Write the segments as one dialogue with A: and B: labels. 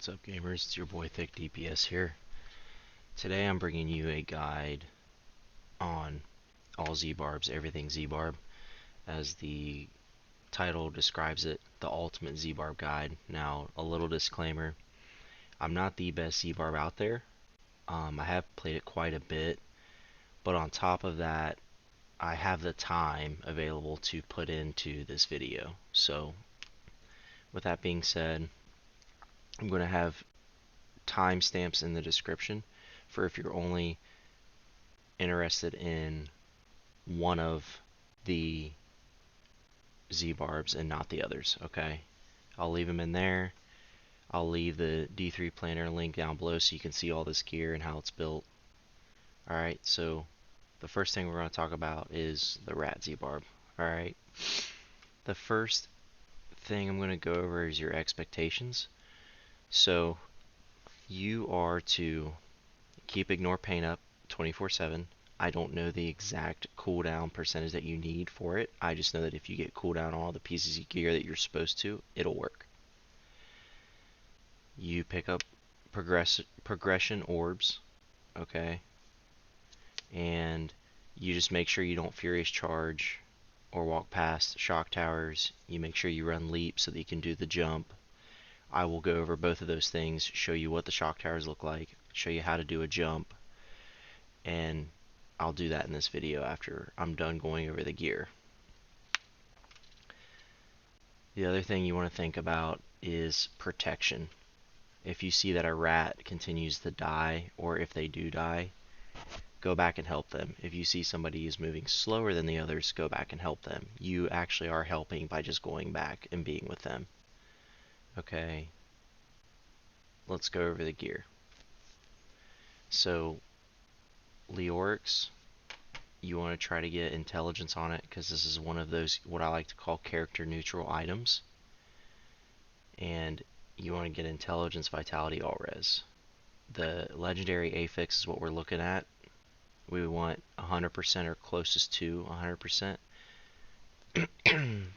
A: What's up, gamers? It's your boy Thick DPS here. Today I'm bringing you a guide on all zbarbs, everything zbarb, as the title describes it, the ultimate zbarb guide. Now, a little disclaimer, I'm not the best zbarb out there. I have played it quite a bit, but on top of that, I have the time available to put into this video. So, with that being said, I'm going to have timestamps in the description for if you're only interested in one of the zbarbs and not the others. Okay, I'll leave them in there. I'll leave the D3 planner link down below so you can see all this gear and how it's built. Alright, so the first thing we're going to talk about is the rat zbarb. Alright, the first thing I'm going to go over is your expectations. So you are to keep ignore pain up 24/7. I don't know the exact cooldown percentage that you need for it. I just know that if you get cooldown on all the pieces of gear that you're supposed to, it'll work. You pick up progression orbs, okay? And you just make sure you don't furious charge or walk past shock towers. You make sure you run leap so that you can do the jump. I will go over both of those things, show you what the shock towers look like, show you how to do a jump, and I'll do that in this video after I'm done going over the gear. The other thing you want to think about is protection. If you see that a rat continues to die, or if they do die, go back and help them. If you see somebody is moving slower than the others, go back and help them. You actually are helping by just going back and being with them. Okay, let's go over the gear. So, Leorix, you want to try to get intelligence on it because this is one of those what I like to call character neutral items, and you want to get intelligence, vitality, all res. The legendary affix is what we're looking at. We want 100% or closest to 100%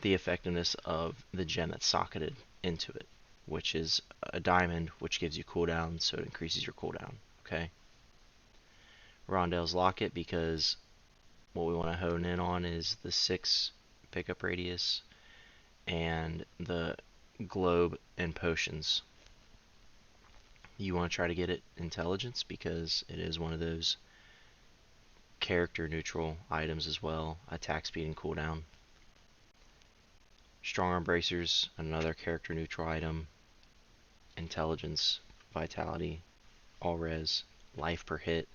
A: the effectiveness of the gem that's socketed into it, which is a diamond, which gives you cooldown, so it increases your cooldown. Okay, Rondell's locket, because what we want to hone in on is the 6 pickup radius and the globe and potions. You want to try to get it intelligence because it is one of those character neutral items as well. Attack speed and cooldown. Strong arm bracers, another character neutral item. Intelligence, vitality, all res. Life per hit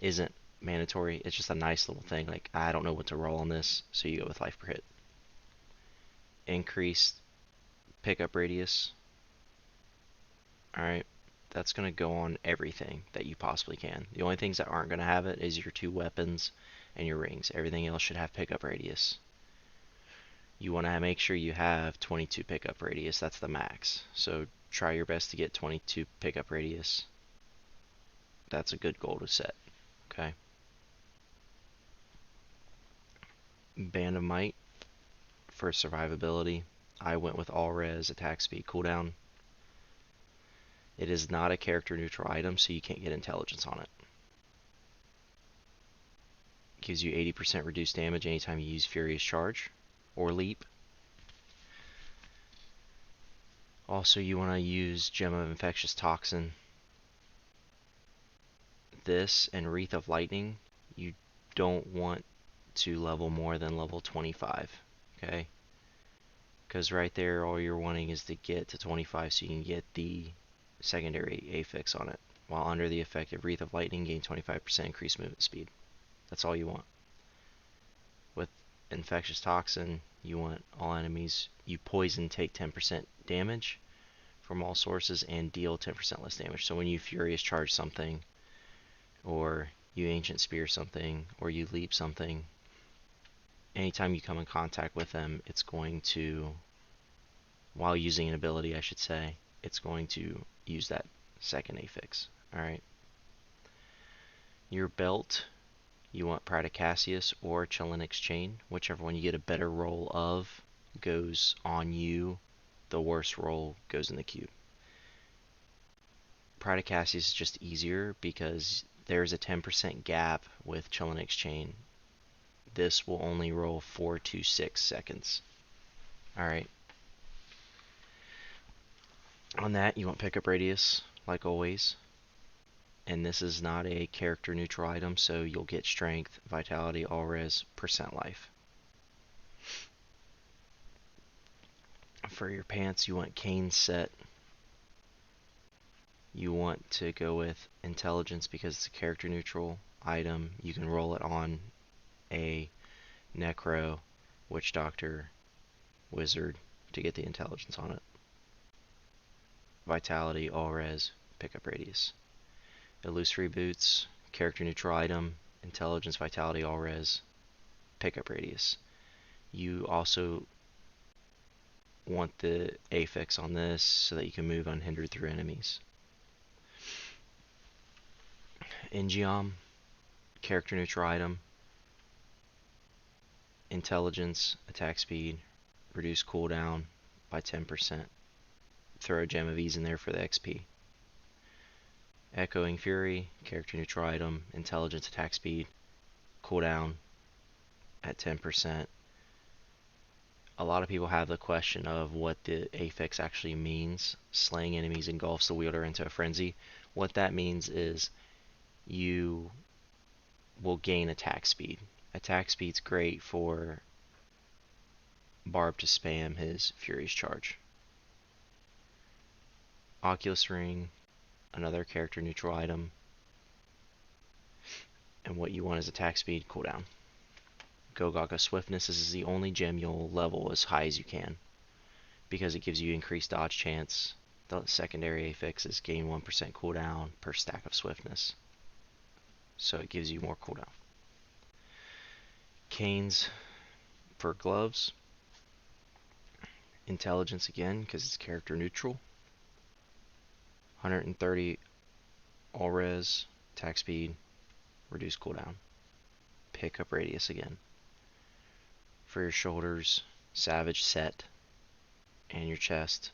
A: isn't mandatory. It's just a nice little thing. Like, I don't know what to roll on this, so you go with life per hit. Increased pickup radius. Alright, that's going to go on everything that you possibly can. The only things that aren't going to have it is your 2 weapons and your rings. Everything else should have pickup radius. You want to make sure you have 22 pickup radius. That's the max. So try your best to get 22 pickup radius. That's a good goal to set. Okay. Band of Might for survivability. I went with all res, attack speed, cooldown. It is not a character neutral item, so you can't get intelligence on it. Gives you 80% reduced damage anytime you use furious charge or leap. Also, you want to use Gem of Infectious Toxin. This and Wreath of Lightning, you don't want to level more than level 25. Okay? Because right there, all you're wanting is to get to 25 so you can get the secondary affix on it. While under the effect of Wreath of Lightning, gain 25% increased movement speed. That's all you want. With Infectious Toxin, you want all enemies you poison take 10% damage from all sources and deal 10% less damage. So when you Furious Charge something, or you Ancient Spear something, or you Leap something, anytime you come in contact with them, it's going to, while using an ability I should say, it's going to use that second affix. Alright. Your belt, you want Pride of Cassius or Chelenix Chain. Whichever one you get a better roll of goes on you. The worst roll goes in the cube. Predacassia is just easier because there's a 10% gap with Chilinix chain. This will only roll 4 to 6 seconds. Alright. On that, you want pickup radius, like always. And this is not a character neutral item, so you'll get strength, vitality, all res, percent life. For your pants, you want cane set. You want to go with intelligence because it's a character neutral item. You can roll it on a necro, witch doctor, wizard to get the intelligence on it. Vitality, all res, pickup radius. Illusory boots, character neutral item, intelligence, vitality, all res, pickup radius. You also want the affix on this so that you can move unhindered through enemies. Ingeom, character neutral item, intelligence, attack speed, reduce cooldown by 10%. Throw a gem of ease in there for the XP. Echoing Fury, character neutral item, intelligence, attack speed, cooldown at 10%. A lot of people have the question of what the affix actually means. Slaying enemies engulfs the wielder into a frenzy. What that means is you will gain attack speed. Attack speed's great for Barb to spam his Fury's charge. Oculus Ring, another character neutral item. And what you want is attack speed, cooldown. Gogaga Swiftness, this is the only gem you'll level as high as you can, because it gives you increased dodge chance. The secondary affix is gain 1% cooldown per stack of swiftness, so it gives you more cooldown. Canes for gloves. Intelligence again, because it's character neutral. 130 all res, attack speed, reduce cooldown. Pickup radius again. For your shoulders, Savage set, and your chest.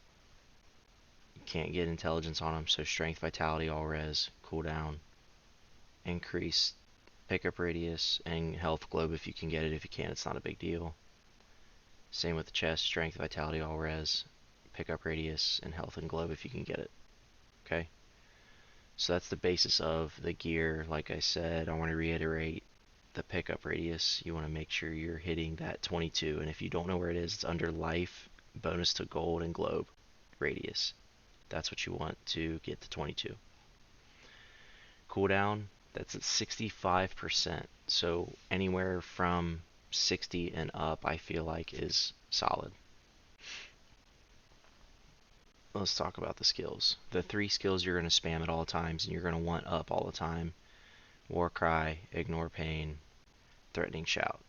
A: You can't get intelligence on them, so strength, vitality, all res, cooldown, increase pickup radius, and health globe if you can get it. If you can't, it's not a big deal. Same with the chest, strength, vitality, all res, pickup radius, and health and globe if you can get it. Okay? So that's the basis of the gear. Like I said, I want to reiterate the pickup radius. You want to make sure you're hitting that 22, and if you don't know where it is, it's under life, bonus to gold, and globe radius. That's what you want to get to 22. Cooldown, that's at 65%, so anywhere from 60 and up I feel like is solid. Let's talk about the skills. The 3 skills you're going to spam at all times and you're going to want up all the time: War Cry, Ignore Pain, Threatening Shout.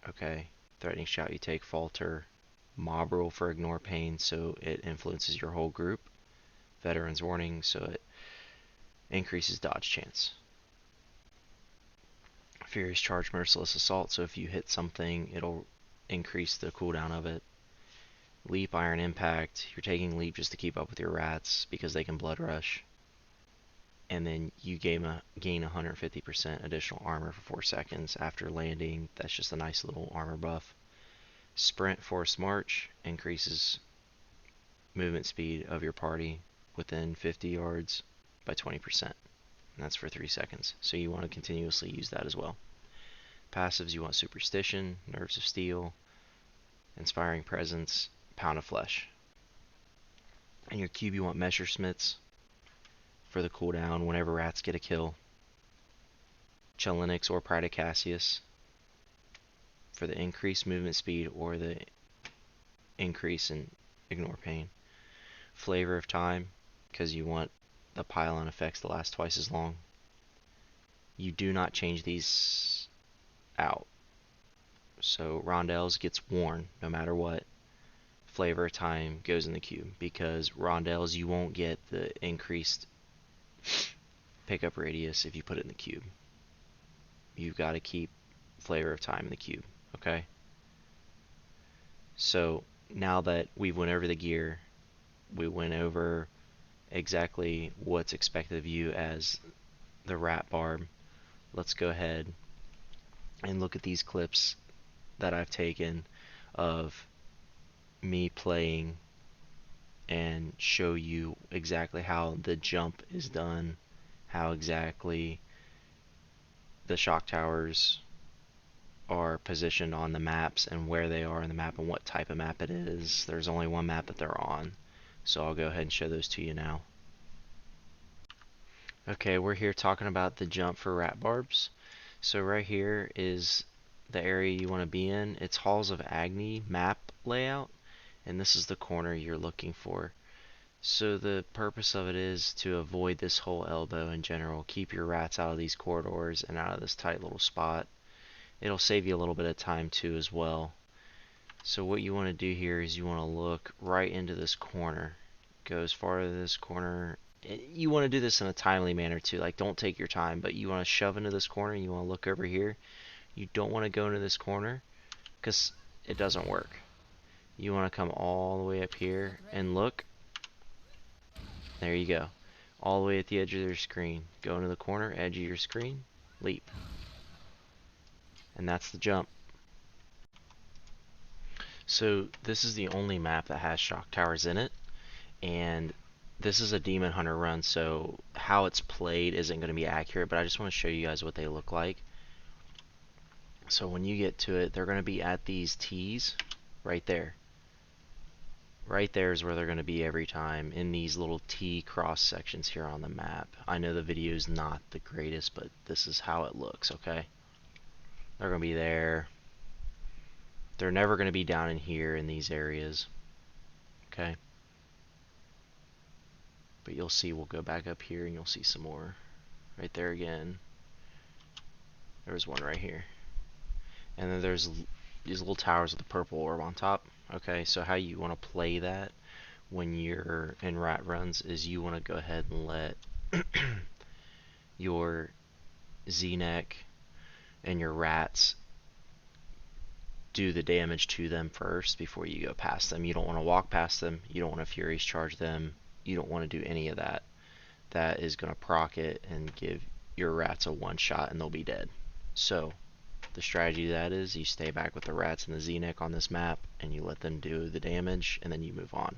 A: Okay, Threatening Shout you take Falter, Mob Rule for Ignore Pain so it influences your whole group, Veteran's Warning so it increases dodge chance, Furious Charge, Merciless Assault so if you hit something it'll increase the cooldown of it, Leap, Iron Impact, you're taking Leap just to keep up with your rats because they can Blood Rush, and then you gain 150% additional armor for 4 seconds after landing. That's just a nice little armor buff. Sprint, Force March increases movement speed of your party within 50 yards by 20%, and that's for 3 seconds, so you want to continuously use that as well. Passives, you want Superstition, Nerves of Steel, Inspiring Presence, Pound of Flesh. And your cube, you want Messerschmitts for the cooldown whenever rats get a kill, Chilinix or Predacassia for the increased movement speed or the increase in Ignore Pain. Flavor of Time, because you want the pylon effects to last twice as long. You do not change these out. So Rondelles gets worn no matter what. Flavor of Time goes in the cube, because Rondelles you won't get the increased pickup radius if you put it in the cube. You've got to keep Flavor of Time in the cube, okay? So now that we went over the gear, we went over exactly what's expected of you as the rat barb, let's go ahead and look at these clips that I've taken of me playing and show you exactly how the jump is done, how exactly the shock towers are positioned on the maps and where they are in the map and what type of map it is. There's only one map that they're on, so I'll go ahead and show those to you now. Okay, we're here talking about the jump for rat barbs. So right here is the area you want to be in. It's Halls of Agni map layout, and this is the corner you're looking for. So the purpose of it is to avoid this whole elbow in general. Keep your rats out of these corridors and out of this tight little spot. It'll save you a little bit of time too as well. So what you want to do here is you want to look right into this corner. Go as far as this corner. You want to do this in a timely manner too. Like, don't take your time, but you want to shove into this corner and you want to look over here. You don't want to go into this corner because it doesn't work. You want to come all the way up here and look. There you go. All the way at the edge of your screen. Go into the corner, edge of your screen, leap. And that's the jump. So this is the only map that has shock towers in it, and this is a Demon Hunter run, so how it's played isn't going to be accurate, but I just want to show you guys what they look like. So when you get to it, they're going to be at these T's right there. Right there is where they're going to be every time, in these little T cross sections here on the map. I know the video is not the greatest, but this is how it looks, okay? They're going to be there. They're never going to be down in here in these areas, okay? But you'll see, we'll go back up here and you'll see some more. Right there again. There's one right here. And then there's these little towers with the purple orb on top. Okay, so how you want to play that when you're in rat runs is you want to go ahead and let your Z-neck and your rats do the damage to them first before you go past them. You don't want to walk past them. You don't want to Furious charge them. You don't want to do any of that. That is going to proc it and give your rats a one shot and they'll be dead. So the strategy to that is you stay back with the rats and the Z-neck on this map and you let them do the damage and then you move on.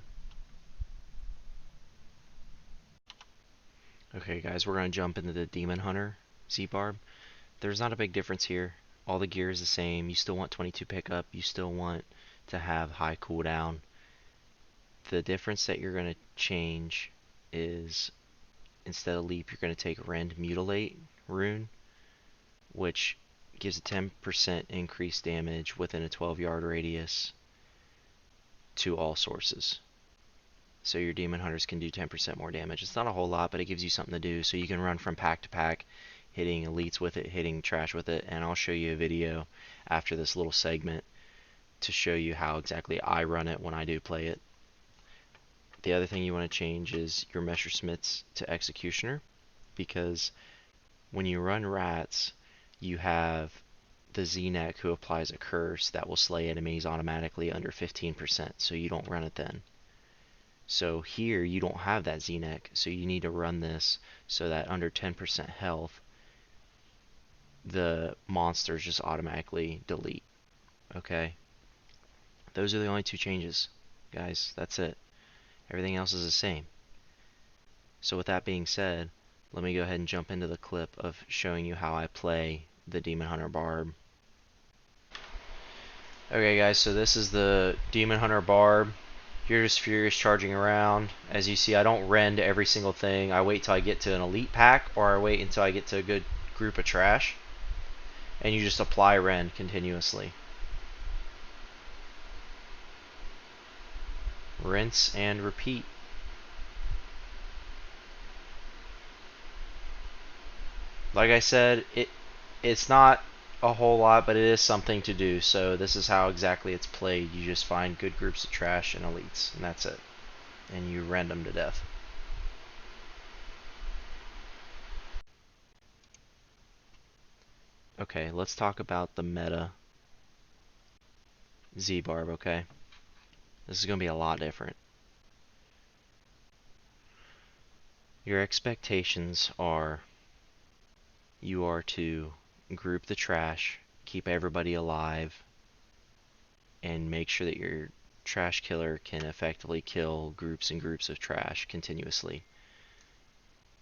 A: Okay guys, we're going to jump into the Demon Hunter zbarb. There's not a big difference here. All the gear is the same. You still want 22 pickup. You still want to have high cooldown. The difference that you're going to change is instead of leap, you're going to take Rend Mutilate rune, which gives a 10% increased damage within a 12-yard radius to all sources. So your demon hunters can do 10% more damage. It's not a whole lot, but it gives you something to do. So you can run from pack to pack, hitting elites with it, hitting trash with it, and I'll show you a video after this little segment to show you how exactly I run it when I do play it. The other thing you want to change is your Messersmiths to Executioner, because when you run rats, you have the Z-neck who applies a curse that will slay enemies automatically under 15%, so you don't run it then. So here you don't have that Z-neck, so you need to run this so that under 10% health, the monsters just automatically delete. Okay? Those are the only two changes, guys. That's it. Everything else is the same. So with that being said, let me go ahead and jump into the clip of showing you how I play the Demon Hunter Barb. Okay guys, so this is the Demon Hunter Barb. You're just Furious charging around. As you see, I don't rend every single thing. I wait till I get to an elite pack, or I wait until I get to a good group of trash. And you just apply rend continuously. Rinse and repeat. Like I said, it's not a whole lot, but it is something to do. So this is how exactly it's played. You just find good groups of trash and elites, and that's it. And you rend them to death. Okay, let's talk about the meta zbarb, okay? This is going to be a lot different. Your expectations are you are to group the trash, keep everybody alive, and make sure that your trash killer can effectively kill groups and groups of trash continuously.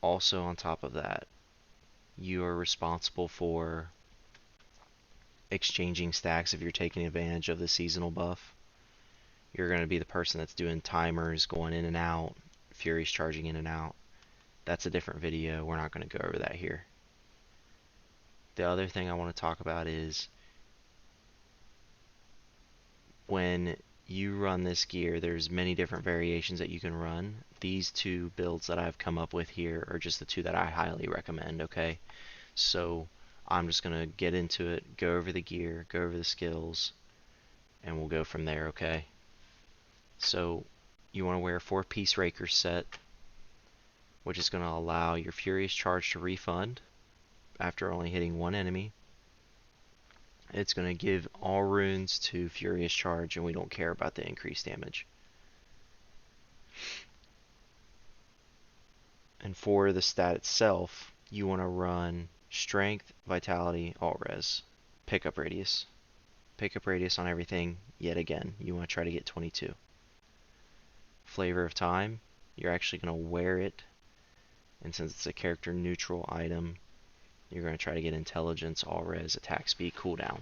A: Also, on top of that, you are responsible for exchanging stacks if you're taking advantage of the seasonal buff. You're going to be the person that's doing timers, going in and out, Furies charging in and out. That's a different video. We're not going to go over that here. The other thing I want to talk about is when you run this gear, there's many different variations that you can run. These two builds that I've come up with here are just the two that I highly recommend, okay? So I'm just going to get into it, go over the gear, go over the skills, and we'll go from there, okay? So you want to wear a 4-piece Raker set, which is going to allow your Furious Charge to refund after only hitting one enemy. It's going to give all runes to Furious Charge, and we don't care about the increased damage. And for the stat itself, you want to run Strength, Vitality, Alt Res, Pickup Radius. Pickup Radius on everything, yet again, you want to try to get 22. Flavor of Time, you're actually going to wear it, and since it's a character neutral item, you're going to try to get Intelligence, Alt Res, Attack Speed, Cooldown.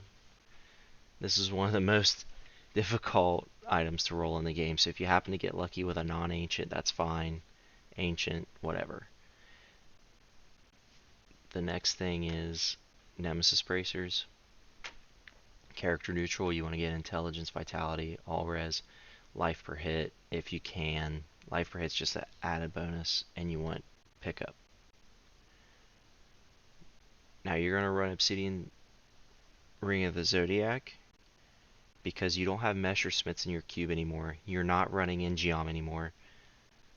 A: This is one of the most difficult items to roll in the game, so if you happen to get lucky with a non-ancient, that's fine. Ancient, whatever. The next thing is Nemesis Bracers. Character neutral, you want to get Intelligence, Vitality, All Res, Life per hit if you can. Life per hit's just an added bonus, and you want Pickup. Now you're going to run Obsidian Ring of the Zodiac because you don't have Messersmiths in your cube anymore. You're not running in Geom anymore.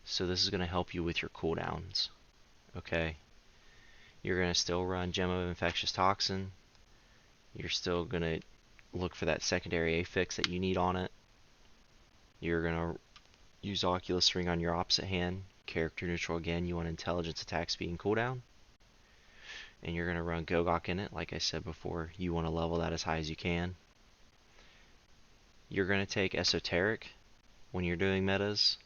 A: So this is going to help you with your cooldowns. Okay? You're going to still run Gem of Infectious Toxin. You're still going to look for that secondary affix that you need on it. You're going to use Oculus Ring on your opposite hand. Character neutral again. You want Intelligence, Attack Speed, and Cooldown. And you're going to run Gogok in it. Like I said before, you want to level that as high as you can. You're going to take Esoteric when you're doing metas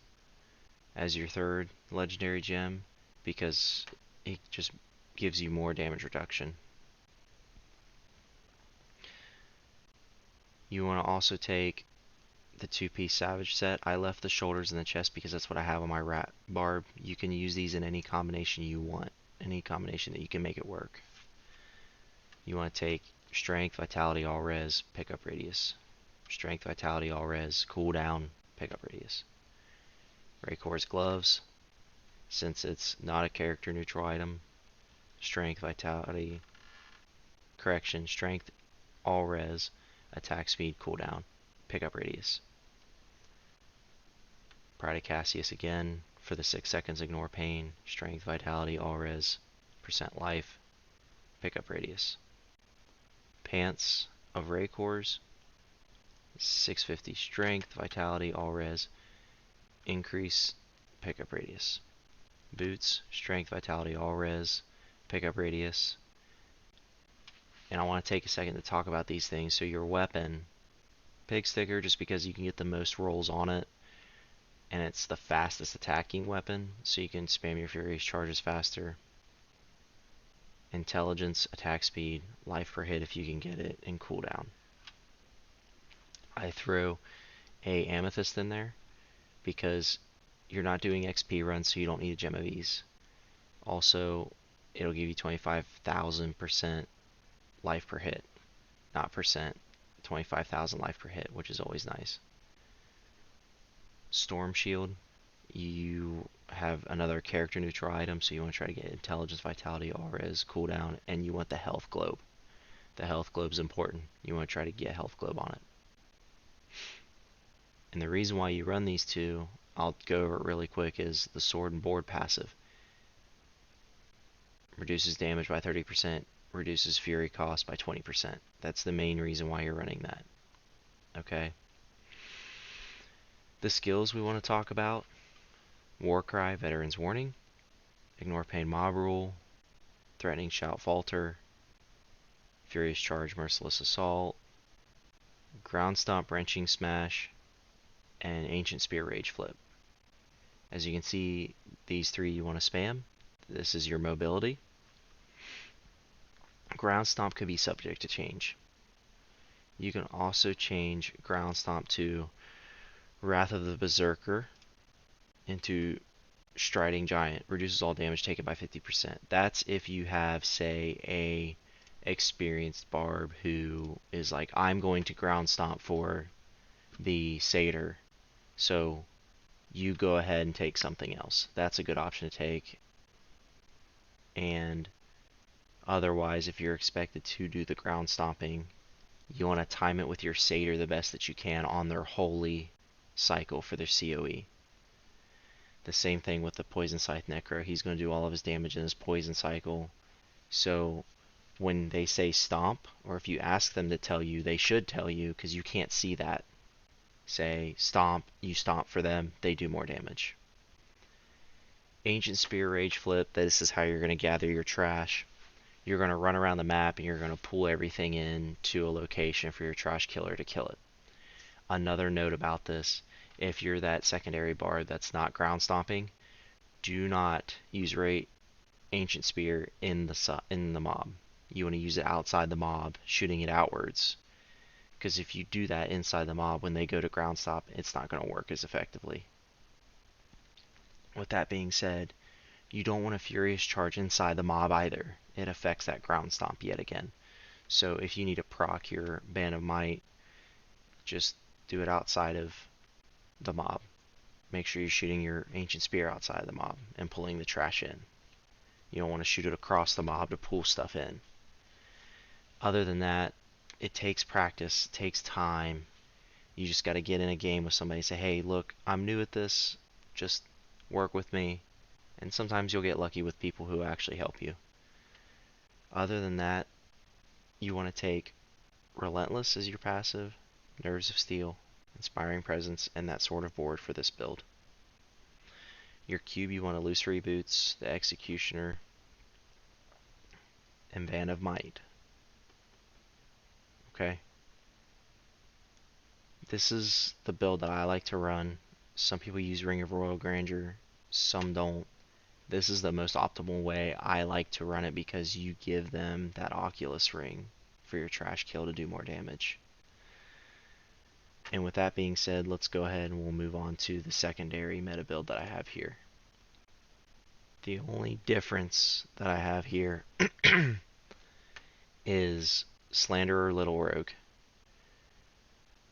A: as your third legendary gem because it just gives you more damage reduction. You want to also take the 2-piece Savage set. I left the shoulders and the chest because that's what I have on my rat barb. You can use these in any combination you want, any combination that you can make it work. You want to take Strength, Vitality, All Res, Pickup Radius. Strength, Vitality, All Res, Cooldown, Pickup Radius. Raycor's Gloves, since it's not a character neutral item. Strength, Vitality, Correction, Strength, All Res, Attack Speed, Cooldown, Pickup Radius. Pride of Cassius again for the 6 seconds Ignore Pain, Strength, Vitality, All Res, Percent Life, Pickup Radius. Pants of Raycor's, 650 Strength, Vitality, All Res, Increase, Pickup Radius. Boots, Strength, Vitality, All Res, Pickup Radius. And I want to take a second to talk about these things. So your weapon, Pig Sticker, just because you can get the most rolls on it, and it's the fastest attacking weapon, so you can spam your Furious Charges faster. Intelligence, Attack Speed, Life per hit if you can get it, and Cooldown. I threw a Amethyst in there because you're not doing XP runs, so you don't need a Gem of Ease. Also, it'll give you 25,000% life per hit, not percent. 25,000 life per hit, which is always nice. Storm Shield, you have another character neutral item, so you want to try to get Intelligence, Vitality, All Res, Cooldown, and you want the Health Globe. The Health Globe's important. You want to try to get Health Globe on it. And the reason why you run these two, I'll go over it really quick, is the Sword and Board passive. Reduces damage by 30%, reduces fury cost by 20%. That's the main reason why you're running that. Okay? The skills we want to talk about: Warcry, Veteran's Warning. Ignore Pain Mob Rule, Threatening Shout Falter, Furious Charge Merciless Assault, Ground Stomp Wrenching Smash, and Ancient Spear Rage Flip. As you can see, these three you want to spam. This is your mobility. Ground Stomp could be subject to change. You can also change Ground Stomp to Wrath of the Berserker into Striding Giant. Reduces all damage taken by 50%. That's if you have, say, a experienced barb who is like, I'm going to Ground Stomp for the satyr, so you go ahead and take something else. That's a good option to take. And otherwise, if you're expected to do the ground stomping, you want to time it with your satyr the best that you can on their holy cycle for their COE. The same thing with the Poison Scythe Necro. He's going to do all of his damage in his poison cycle. So when they say stomp, or if you ask them to tell you, they should tell you, because you can't see that. Say stomp, you stomp for them, they do more damage. Ancient Spear Rage Flip, this is how you're going to gather your trash. You're going to run around the map and you're going to pull everything in to a location for your trash killer to kill it. Another note about this, if you're that secondary bard that's not ground stomping, do not use Ancient Spear in the mob. You want to use it outside the mob, shooting it outwards. Because if you do that inside the mob, when they go to ground stomp, it's not going to work as effectively. With that being said, you don't want a Furious Charge inside the mob either. It affects that ground stomp yet again. So if you need to proc your Band of Might, just do it outside of the mob. Make sure you're shooting your Ancient Spear outside of the mob and pulling the trash in. You don't want to shoot it across the mob to pull stuff in. Other than that, it takes practice, it takes time. You just got to get in a game with somebody and say, hey, look, I'm new at this, just work with me. And sometimes you'll get lucky with people who actually help you. Other than that, you want to take Relentless as your passive, Nerves of Steel, Inspiring Presence, and that Sword of Board for this build. Your cube, you want to Illusory Boots, the Executioner, and Band of Might. Okay? This is the build that I like to run. Some people use Ring of Royal Grandeur, some don't. This is the most optimal way I like to run it because you give them that Oculus Ring for your trash kill to do more damage. And with that being said, let's go ahead and we'll move on to the secondary meta build that I have here. The only difference that I have here is Slanderer Little Rogue.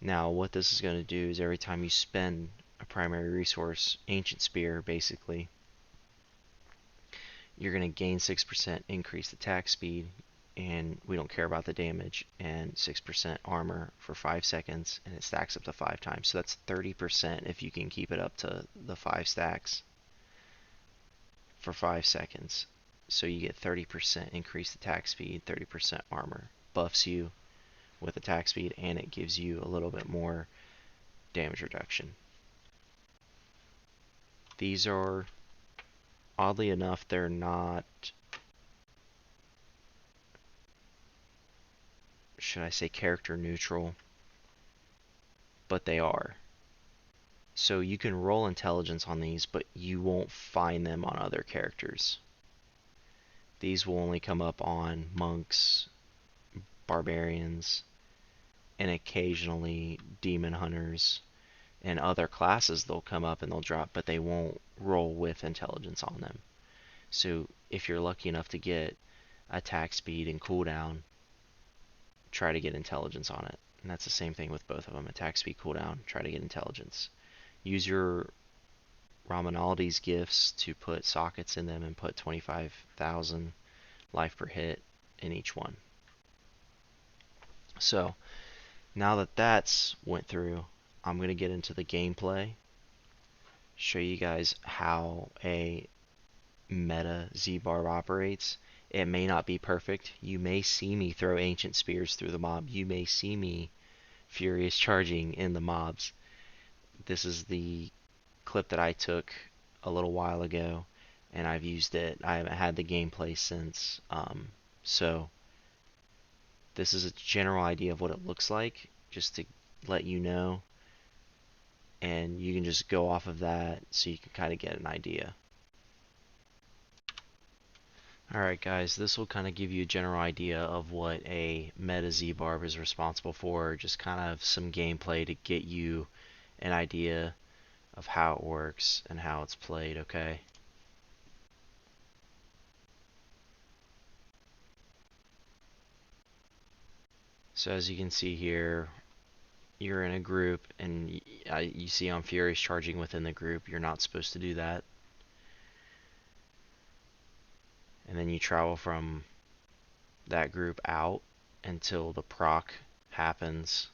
A: Now what this is going to do is every time you spend a primary resource, Ancient Spear basically, you're going to gain 6% increased attack speed, and we don't care about the damage, and 6% armor for 5 seconds, and it stacks up to 5 times. So that's 30% if you can keep it up to the 5 stacks for 5 seconds. So you get 30% increased attack speed, 30% armor. Buffs you with attack speed, and it gives you a little bit more damage reduction. These are, oddly enough, they're not, should I say, character neutral, but they are. So you can roll intelligence on these, but you won't find them on other characters. These will only come up on monks, barbarians, and occasionally demon hunters, and other classes they'll come up and they'll drop, but they won't roll with intelligence on them. So if you're lucky enough to get attack speed and cooldown, try to get intelligence on it. And that's the same thing with both of them. Attack speed, cooldown, try to get intelligence. Use your Ramanaldi's gifts to put sockets in them and put 25,000 life per hit in each one. So now that that's went through, I'm going to get into the gameplay, show you guys how a meta zbarb operates. It may not be perfect. You may see me throw Ancient Spears through the mob. You may see me Furious Charging in the mobs. This is the clip that I took a little while ago, and I've used it. I haven't had the gameplay since. So this is a general idea of what it looks like, just to let you know, and you can just go off of that so you can kind of get an idea. Alright guys, this will kind of give you a general idea of what a meta zbarb is responsible for, just kind of some gameplay to get you an idea of how it works and how it's played, okay? So as you can see here, you're in a group, and you see on Fury's charging within the group. You're not supposed to do that. And then you travel from that group out until the proc happens,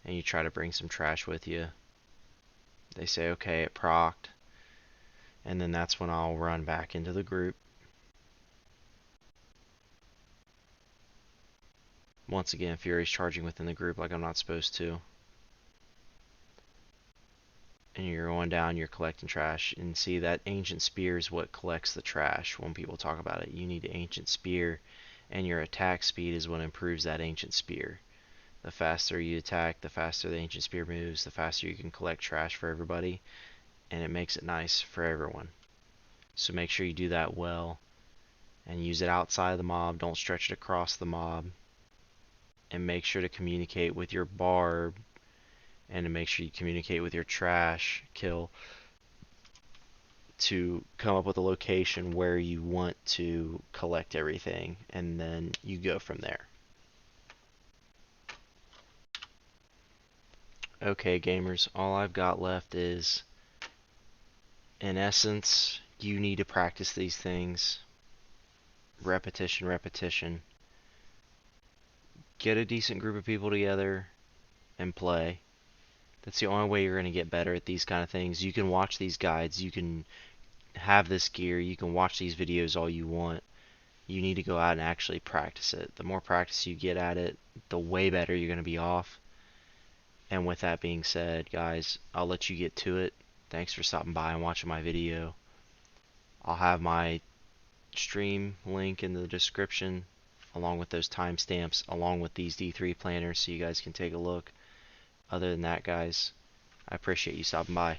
A: and you try to bring some trash with you. They say okay, it procced, and then that's when I'll run back into the group. Once again, Fury's charging within the group like I'm not supposed to. And you're going down, you're collecting trash, and see that ancient spear is what collects the trash. When people talk about it, you need an ancient spear, and your attack speed is what improves that ancient spear. The faster you attack, the faster the ancient spear moves, the faster you can collect trash for everybody, and it makes it nice for everyone. So make sure you do that well, and use it outside of the mob. Don't stretch it across the mob, and make sure to communicate with your barb, and to make sure you communicate with your trash kill to come up with a location where you want to collect everything, and then you go from there. Okay gamers, all I've got left is, in essence, you need to practice these things. Repetition, repetition. Get a decent group of people together and play. That's the only way you're going to get better at these kind of things. You can watch these guides, you can have this gear, you can watch these videos all you want. You need to go out and actually practice it. The more practice you get at it, the way better you're going to be off. And with that being said, guys, I'll let you get to it. Thanks for stopping by and watching my video. I'll have my stream link in the description, along with those timestamps, along with these D3 planners, so you guys can take a look. Other than that, guys, I appreciate you stopping by.